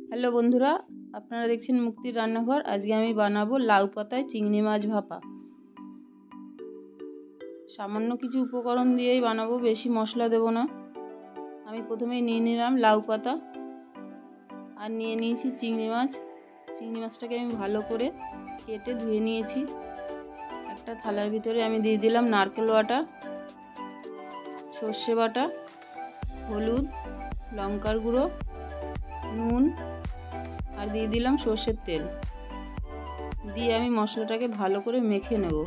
Hello বন্ধুরা, আপনারা দেখছেন মুক্তির রান্নাঘর। আজকে আমি বানাবো লাউ পাতায় চিংড়ি মাছ ভাপা। সামান্য কিছু উপকরণ দিয়েই বানাবো, বেশি মশলা দেব না। আমি প্রথমেই নিয়ে নিলাম লাউ পাতা আর নিয়ে নিয়েছি চিংড়ি মাছ। চিংড়ি মাছটাকে আমি ভালো করে কেটে ধুয়ে নিয়েছি। একটা থালার ভিতরে আমি দিয়ে দিলাম নারকেল বাটা, সর্ষে বাটা, হলুদ, লঙ্কার গুঁড়ো, নুন আর দিয়ে দিলাম সর্ষের তেল। দিয়ে আমি মশলাটাকে ভালো করে মেখে নেব।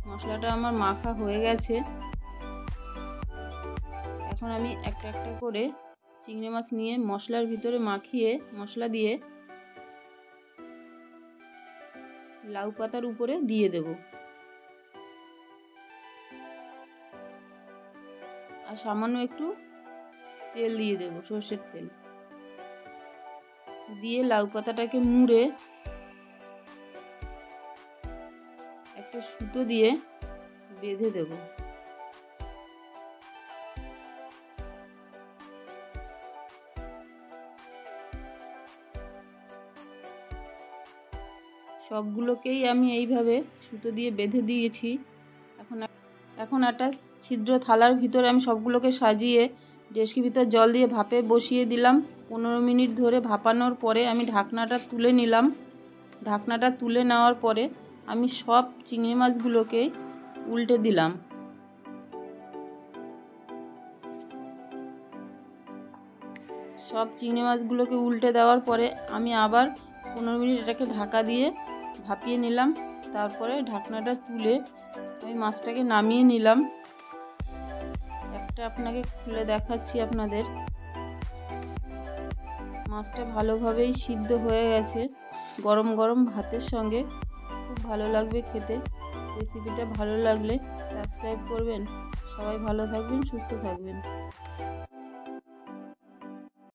মশলাটা আমার মাখা হয়ে গেছে। এখন আমি একটা একটা করে চিংড়ি মাছ নিয়ে মশলার ভিতরে মাখিয়ে মশলা দিয়ে লাউ পাতার উপরে দিয়ে দেব। আর সামান্য একটু তেল দিয়ে দেব, সর্ষের তেল দিয়ে লাউ পাতাটাকে মুড়ে একটা সুতো দিয়ে বেঁধে দেব। সবগুলোকেই আমি এইভাবে সুতো দিয়ে বেঁধে দিয়েছি। এখন একটা ছিদ্র থালার ভিতরে আমি সবগুলোকে সাজিয়ে ডেচকির ভিতর জল দিয়ে ভাপে বসিয়ে দিলাম। 15 মিনিট ধরে ভাপানোর পরে আমি ঢাকনাটা তুলে নিলাম। ঢাকনাটা তুলে নেওয়ার পরে আমি সব চিংড়ি মাছগুলোকে উল্টে দিলাম। সব চিংড়ি মাছগুলোকে উল্টে দেওয়ার পরে আমি আবার 15 মিনিট এটাকে ঢাকা দিয়ে ভাপিয়ে নিলাম। তারপরে ঢাকনাটা তুলে আমি মাছটাকে নামিয়ে নিলাম। একটা আপনাকে খুলে দেখাচ্ছি আপনাদের। মাছটা ভালোভাবেই সিদ্ধ হয়ে গেছে। গরম গরম ভাতের সঙ্গে খুব ভালো লাগবে খেতে। রেসিপিটা ভালো লাগলে সাবস্ক্রাইব করবেন। সবাই ভালো থাকবেন, সুস্থ থাকবেন।